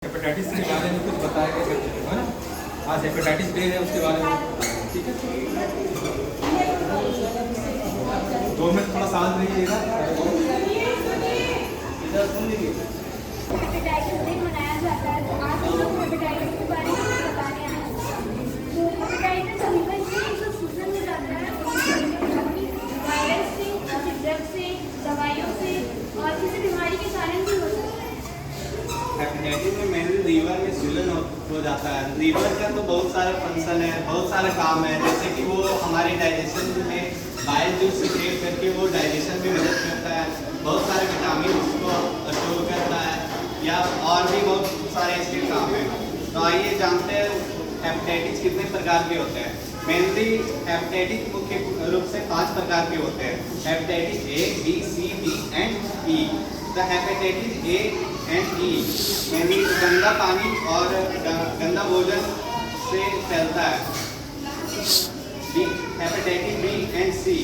Hepatitis के बारे में कुछ बताया गया है ना। आज हेपेटाइटिस डे है, उसके बारे में ठीक है। 2 मिनट थोड़ा शांत रहिएगा। हेपेटाइटिस डे मनाया जाता है, तो आज हम लोग हेपेटाइटिस के बारे में बताने आए हैं। तो हेपेटाइटिस लीवर से जो सूजन हो जाता है, वायरस से, ड्रग से, दवाइयों से और किसी बीमारी के कारण भी हो सकता है। हेपेटाइटिस में मेनली लीवर में सूजन हो जाता है। लीवर का तो बहुत सारे फंक्शन है, बहुत सारा काम है, जैसे कि वो हमारे डाइजेशन में बाइल जूस सिक्रेट करके वो डाइजेशन में मदद करता है, बहुत सारे विटामिन उसको स्टोर करता है, या और भी बहुत सारे इसके काम हैं। तो आइए जानते हैं हेपेटाइटिस कितने प्रकार के होते हैं। मेनली हेपेटाइटिस मुख्य रूप से 5 प्रकार के होते हैं। Hepatitis A, B, C, D and E. The hepatitis A and E mainly गंदा पानी और गंदा भोजन से फैलता है। B hepatitis B and C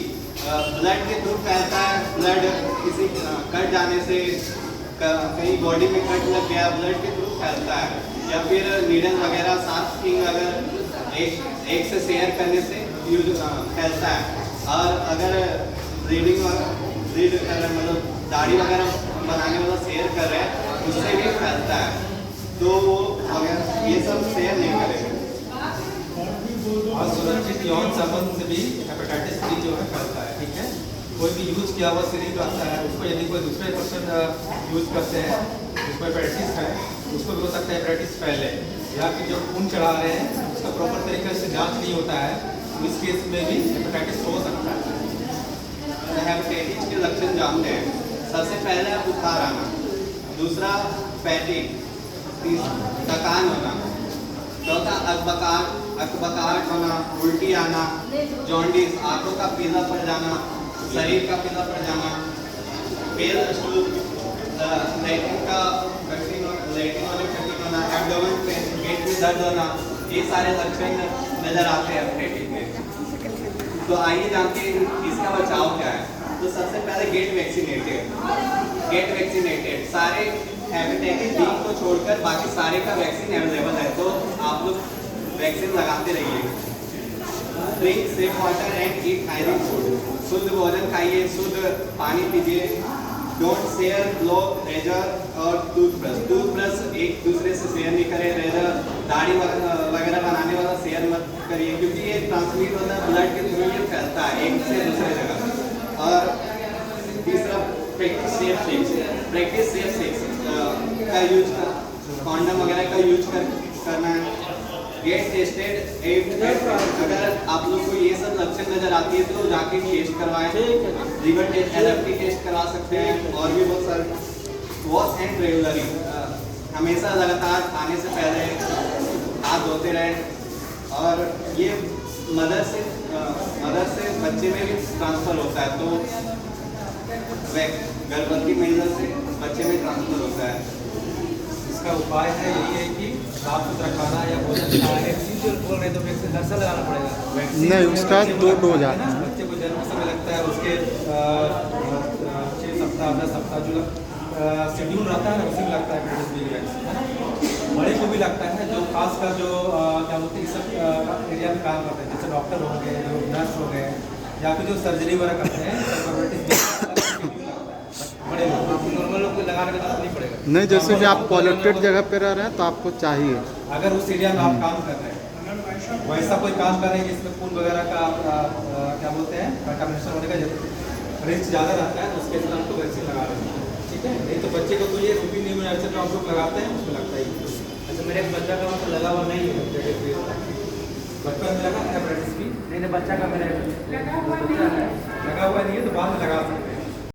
blood के थ्रू फैलता है। ब्लड किसी कट जाने से, कहीं बॉडी में कट लग गया, ब्लड के थ्रू फैलता है, या फिर नीडल वगैरह साफ किंग अगर एक से शेयर करने से यूज फैलता है। और अगर रीड कर रहे मतलब दाढ़ी वगैरह बनाने वाला शेयर कर रहे हैं, उससे भी फैलता है। तो वो अगर ये सब शेयर नहीं करेंगे। और सुरक्षित यौन संबंध से भी हेपेटाइटिस बी जो है फैलता है, ठीक है। कोई भी यूज किया हुआ शरीर आता है, उसको यदि कोई दूसरे पर्सन यूज करते हैं, उसको हेपेटाइटिस है, उसको भी हो सकता है हेपेटाइटिस फैले। या फिर जो खून चढ़ा रहे हैं उसका प्रॉपर तरीके से जांच नहीं होता है, तो इस केस में भी हेपेटाइटिस हो सकता है। हेपेटाइटिस के लक्षण जानते हैं। सबसे पहले बुखार आना, दूसरा फैटिग, तीसरा थकान होना, चौथा अकबकाहट होना, उल्टी आना, जॉन्डिस, आंखों का पीला पड़ जाना, शरीर का पीला पड़ जाना, पेल स्टूल, लैट्रिन वाले कटिंग होना, एब्डोमेन पेन, पेट में दर्द होना, ये सारे लक्षण नजर आते हैं हेपेटाइटिस में। तो आइए जानते हैं इसका बचाव क्या है। तो सबसे पहले गेट वैक्सीनेटेड सारे हेपेटाइटिस बी को छोड़कर बाकी सारे का वैक्सीन अवेलेबल है, तो आप लोग वैक्सीन लगाते रहिए। Drink safe water and eat hygiene food, शुद्ध भोजन खाइए, शुद्ध पानी पीजिए। डोंट शेयर ग्लो, रेजर और टूथब्रश एक दूसरे से शेयर नहीं करें। रेजर, दाढ़ी वगैरह बनाने वाला शेयर मत करिए, क्योंकि ये ट्रांसमिट होता है, ब्लड के थ्रू ये फैलता है एक से दूसरे जगह। और तीसरा प्रैक्टिस सेफ सेक्स का यूज कर, कॉन्डम वगैरह का यूज करना है। गेट टेस्टेड, अगर आप लोग को ये सब लक्षण नजर आती है तो जाके टेस्ट करवाएं। लीवर टेस्ट, एलएफटी टेस्ट करवा सकते हैं, और भी बहुत सारे। वॉश हैंड रेगुलरली, हमेशा लगातार खाने से पहले हाथ धोते रहें। और ये मदर से बच्चे में भी ट्रांसफर होता है, तो गर्भवती महिला से बच्चे में ट्रांसफर होता है। इसका उपाय है यही है कि साफ सुथरा खाना या भोजन खाना। बोल रहे तो वैक्सीन हर साल लगाना पड़ेगा। नहीं, उसका 2 डोज आता है। बच्चे को जन्म समय लगता है, उसके 6 सप्ताह 10 सप्ताह जो शेड्यूल रहता है ना, उसी में लगता है हेपेटाइटिस बी वैक्सीन, है ना। बड़े को भी लगता है, जो खासकर जो क्या बोलते हैं इस सब एरिया में काम करते हैं, जैसे डॉक्टर हो गए, जो नर्स हो गए, या फिर जो सर्जरी वगैरह करते हैं, बड़े लोग, नॉर्मल लोग को लगाने का जरूरत नहीं पड़ेगा। नहीं, जैसे कि आप पॉल्यूटेड जगह पे रह रहे हैं तो आपको चाहिए। अगर उस एरिया में आप काम कर रहे हैं, वैसा कोई काम कर रहे हैं जिसमें खून वगैरह का क्या बोलते हैं कंटामिनेशन होने का रिस्क ज़्यादा रहता है, तो उसके अंदर आपको वैक्सीन लगा रहे हैं, ठीक है। नहीं तो बच्चे को तो ये रूटीन इम्यूनाइजेशन जो हम लोग लगाते हैं उसमें लगता ही। अच्छा, मेरे एक बच्चा का मतलब लगा हुआ नहीं है, बचपन में लगा हेपेटाइटिस बी नहीं, बच्चा का मेरा लगा हुआ नहीं है, तो बाद में लगा सकते हैं।